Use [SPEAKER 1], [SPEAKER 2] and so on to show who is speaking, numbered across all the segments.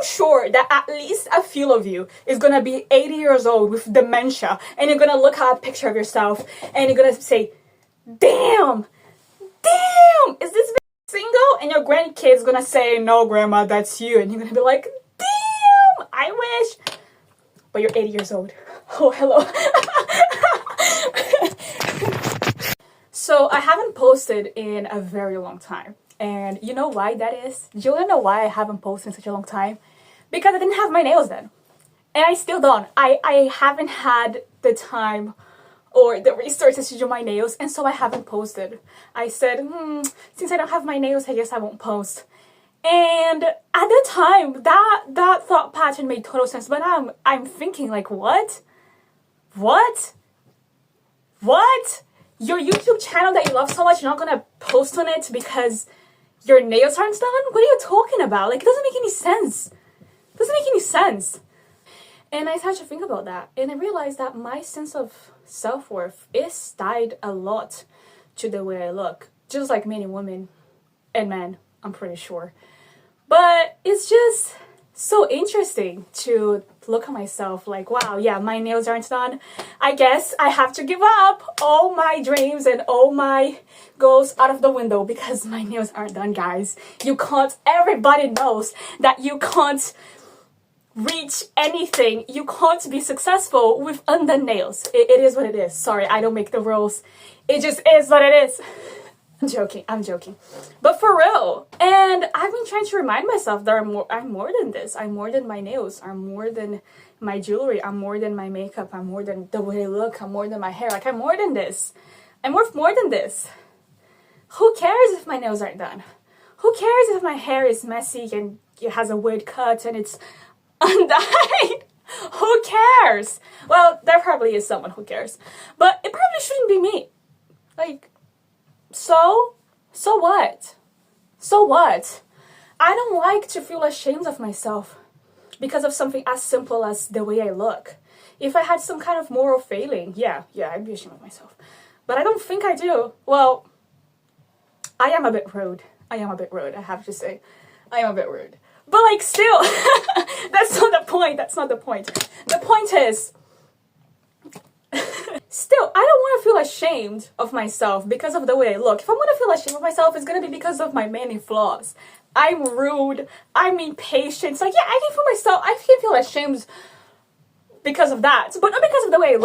[SPEAKER 1] I'm sure that at least a few of you is gonna be 80 years old with dementia, and you're gonna look at a picture of yourself and you're gonna say, damn, is this single? And your grandkid's gonna say, no, grandma, that's you. And you're gonna be like, damn, I wish. But you're 80 years old. Oh, hello. So I haven't posted in a very long time. And you know why that is? Do you wanna know why I haven't posted in such a long time? Because I didn't have my nails done. And I still don't. I haven't had the time or the resources to do my nails, and so I haven't posted. I said, since I don't have my nails, I guess I won't post. And at the time, that thought pattern made total sense. But now I'm thinking, like, what? Your YouTube channel that you love so much, you're not gonna post on it because your nails aren't done? What are you talking about? Like, it doesn't make any sense. It doesn't make any sense. And I started to think about that, and I realized that my sense of self-worth is tied a lot to the way I look, just like many women and men, I'm pretty sure. But it's just so interesting to look at myself like, wow, yeah, my nails aren't done. I guess I have to give up all my dreams and all my goals out of the window because my nails aren't done, guys. You can't, everybody knows that you can't reach anything. You can't be successful with undone nails. It is what it is. Sorry, I don't make the rules. It just is what it is. I'm joking. But for real. And I've been trying to remind myself that I'm more than this. I'm more than my nails. I'm more than my jewelry. I'm more than my makeup. I'm more than the way I look. I'm more than my hair. Like, I'm more than this. I'm worth more than this. Who cares if my nails aren't done? Who cares if my hair is messy and it has a weird cut and it's undyed? Who cares? Well, there probably is someone who cares. But it probably shouldn't be me. Like, so what? So what? I don't like to feel ashamed of myself because of something as simple as the way I look. If I had some kind of moral failing, yeah, I'd be ashamed of myself. But I don't think I do. Well, I am a bit rude. I have to say. I am a bit rude. But, like, still, that's not the point. The point is, still, I don't want to feel ashamed of myself because of the way I look. If I'm going to feel ashamed of myself, it's going to be because of my many flaws. I'm rude. I'm impatient. Like, yeah, I can feel ashamed because of that. But not because of the way I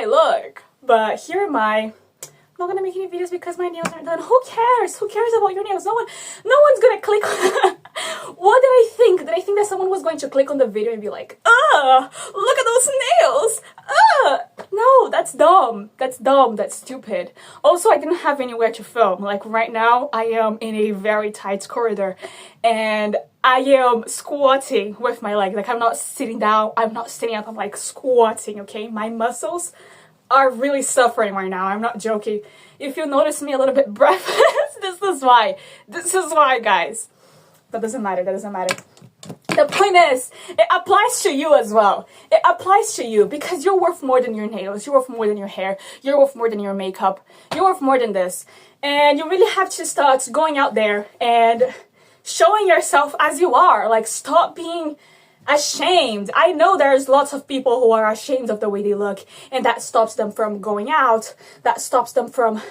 [SPEAKER 1] look. But here am I. I'm not gonna make any videos because my nails aren't done. Who cares? Who cares about your nails? No one's gonna click on What did I think? Did I think that someone was going to click on the video and be like, look at those nails! No, that's dumb. That's stupid. Also, I didn't have anywhere to film. Like, right now, I am in a very tight corridor and I am squatting with my leg. Like, I'm not sitting down, I'm not sitting up, I'm like squatting, okay? My muscles are really suffering right now. I'm not joking. If you notice me a little bit breathless, this is why, guys. That doesn't matter. The point is, it applies to you as well. It applies to you because you're worth more than your nails. You're worth more than your hair. You're worth more than your makeup. You're worth more than this. And you really have to start going out there and showing yourself as you are. Like, stop being ashamed. I know there's lots of people who are ashamed of the way they look, and that stops them from going out. That stops them from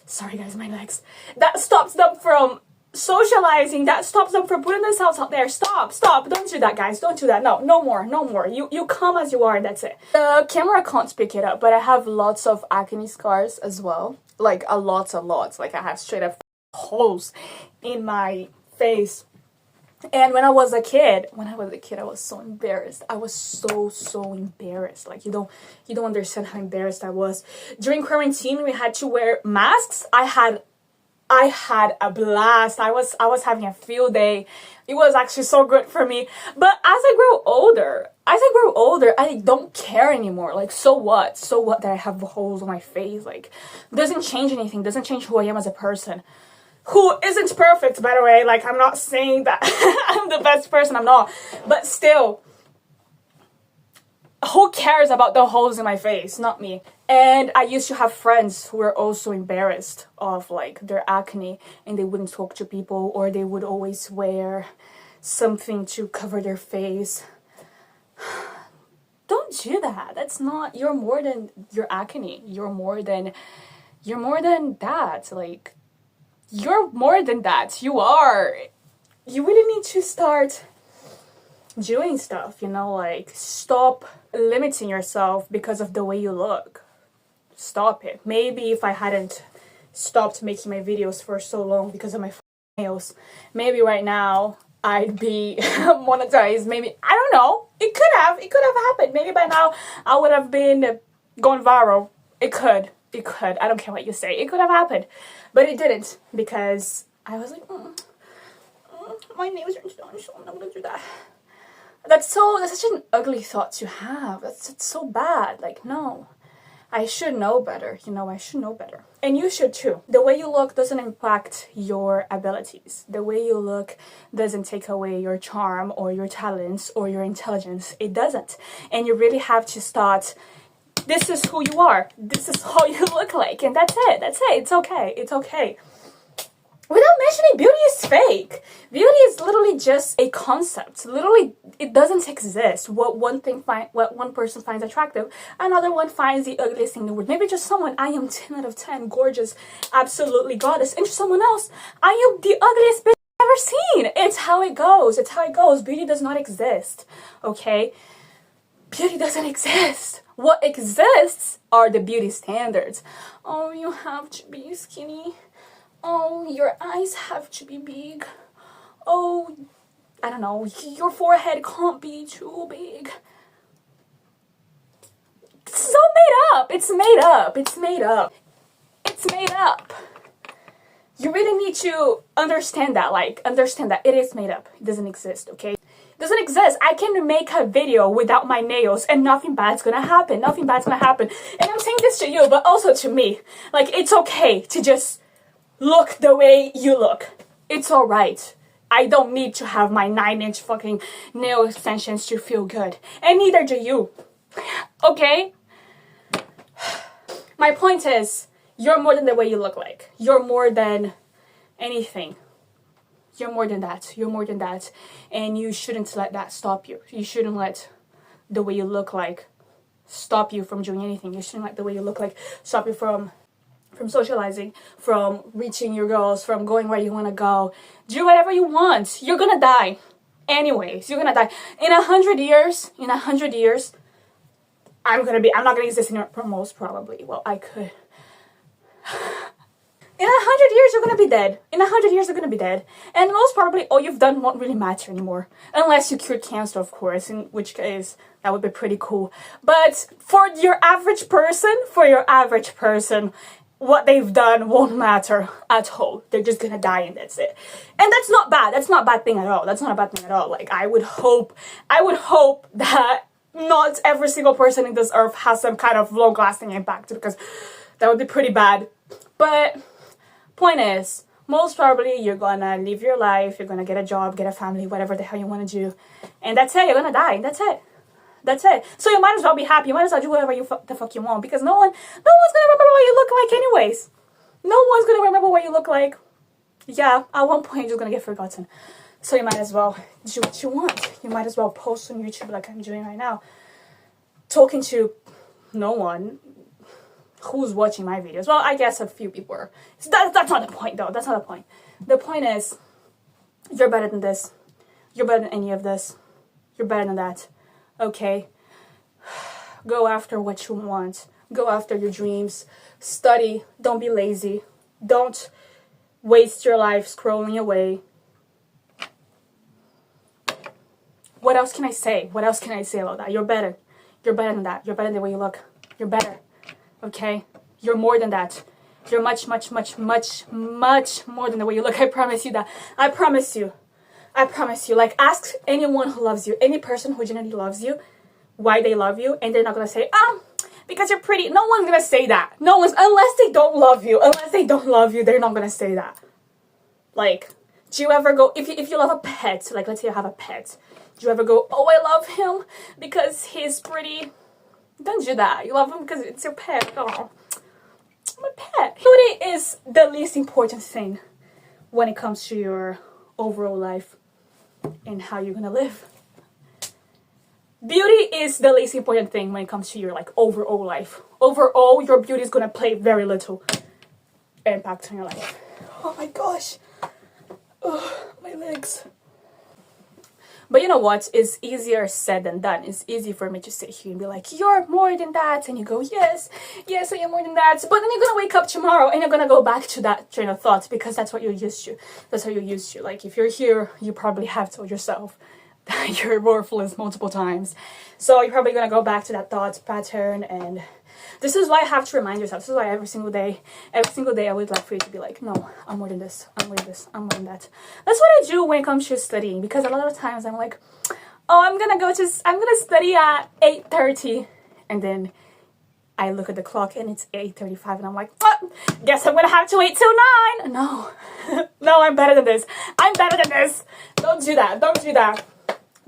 [SPEAKER 1] sorry guys, my legs. That stops them from socializing. That stops them from putting themselves out there. Stop. Don't do that, guys. Don't do that. No more. You come as you are and that's it. The camera can't pick it up, but I have lots of acne scars as well. Like, a lot. Like, I have straight up holes in my face. And when I was a kid, I was so embarrassed. I was so embarrassed. Like, you don't understand how embarrassed I was. During quarantine, we had to wear masks. I had a blast. I was having a field day. It was actually so good for me. But as I grow older, I don't care anymore. Like, so what? So what that I have holes on my face? Like, it doesn't change anything. It doesn't change who I am as a person. Who isn't perfect, by the way. Like, I'm not saying that I'm the best person, I'm not. But still, who cares about the holes in my face? Not me. And I used to have friends who were also embarrassed of like their acne, and they wouldn't talk to people, or they would always wear something to cover their face. Don't do that. That's not, you're more than your acne. You're more than that. Like, you're more than that. You really need to start doing stuff, you know, like stop limiting yourself because of the way you look. Stop it. Maybe if I hadn't stopped making my videos for so long because of my nails, maybe right now I'd be monetized. Maybe, I don't know. It could have happened. Maybe by now I would have been gone viral. It could. I don't care what you say. It could have happened. But it didn't, because I was like, my nails are done, so I'm not gonna do that. That's such an ugly thought to have. That's so bad. Like, no. I should know better, you know, I should know better. And you should too. The way you look doesn't impact your abilities. The way you look doesn't take away your charm or your talents or your intelligence. It doesn't. And you really have to start, this is who you are. This is how you look like. And that's it. It's okay. It's okay. Without mentioning beauty is fake. Beauty is literally just a concept. Literally, it doesn't exist. What one person finds attractive, another one finds the ugliest thing in the world. Maybe just someone, I am 10 out of 10, gorgeous, absolutely goddess. And just someone else, I am the ugliest bitch I've ever seen. It's how it goes. It's how it goes. Beauty does not exist. Okay? Beauty doesn't exist. What exists are the beauty standards. Oh, you have to be skinny. Oh, your eyes have to be big. Oh, I don't know, your forehead can't be too big. It's so made up. It's made up. It's made up. It's made up. You really need to understand that. Like, understand that it is made up. It doesn't exist, okay? It doesn't exist. I can make a video without my nails and nothing bad's gonna happen. Nothing bad's gonna happen. And I'm saying this to you, but also to me. Like, it's okay to just look the way you look. It's alright. I don't need to have my 9-inch fucking nail extensions to feel good. And neither do you. Okay? My point is, you're more than the way you look like. You're more than anything. You're more than that. You're more than that. And you shouldn't let that stop you. You shouldn't let the way you look like stop you from doing anything. You shouldn't let the way you look like stop you from socializing, from reaching your goals, from going where you want to go. Do whatever you want. You're gonna die. Anyways, you're gonna die. In 100 years, I'm not gonna exist anymore, most probably. Well, I could. In 100 years, you're gonna be dead. In 100 years, you're gonna be dead. And most probably, all you've done won't really matter anymore. Unless you cured cancer, of course, in which case, that would be pretty cool. But for your average person, what they've done won't matter at all. They're just gonna die and that's it. And that's not bad. That's not a bad thing at all. That's not a bad thing at all. Like, I would hope that not every single person in this earth has some kind of long-lasting impact, because that would be pretty bad. But point is, most probably you're gonna live your life, you're gonna get a job, get a family, whatever the hell you wanna do. And that's it. You're gonna die. That's it. That's it. So you might as well be happy. You might as well do whatever the fuck you want, because no one's gonna remember what you look like anyways. No one's gonna remember what you look like. Yeah, at one point you're just gonna get forgotten. So you might as well do what you want. You might as well post on YouTube like I'm doing right now, talking to no one who's watching my videos. Well, I guess a few people are. So that's not the point though. That's not the point. The point is, you're better than this. You're better than any of this. You're better than that. Okay, go after what you want. Go after your dreams. Study. Don't be lazy. Don't waste your life scrolling away. What else can I say? What else can I say about that? You're better. You're better than that. You're better than the way you look. You're better. Okay? You're more than that. You're much, much, much, much, much more than the way you look. I promise you that. I promise you. I promise you. Like, ask anyone who loves you, any person who genuinely loves you, why they love you, and they're not gonna say, because you're pretty. No one's gonna say that. No one's, unless they don't love you. Unless they don't love you, they're not gonna say that. Like, do you ever go, if you love a pet, like let's say you have a pet, do you ever go, oh, I love him because he's pretty? Don't do that. You love them because it's your pet. Oh, my pet. Beauty is the least important thing when it comes to your overall life and how you're gonna live. Beauty is the least important thing when it comes to your like overall life. Overall, your beauty is gonna play very little impact on your life. Oh my gosh. Oh, my legs. But you know what? It's easier said than done. It's easy for me to sit here and be like, you're more than that. And you go, yes, yes, I am more than that. But then you're going to wake up tomorrow and you're going to go back to that train of thought because that's what you're used to. That's how you're used to. Like, if you're here, you probably have told yourself that you're worthless multiple times. So you're probably going to go back to that thought pattern. And this is why I have to remind yourself. This is why every single day I would like for you to be like, no, I'm more than this. I'm more than this. I'm more than that. That's what I do when it comes to studying. Because a lot of times I'm like, oh, I'm going to study at 8:30. And then I look at the clock and it's 8:35 and I'm like, oh, guess I'm going to have to wait till 9. No, no, I'm better than this. I'm better than this. Don't do that. Don't do that.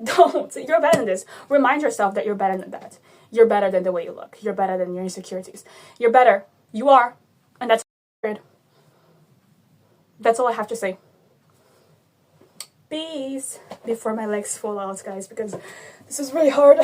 [SPEAKER 1] Don't. You're better than this. Remind yourself that you're better than that. You're better than the way you look. You're better than your insecurities. You're better. You are. And that's good. That's all I have to say. Peace. Before my legs fall out, guys, because this is really hard.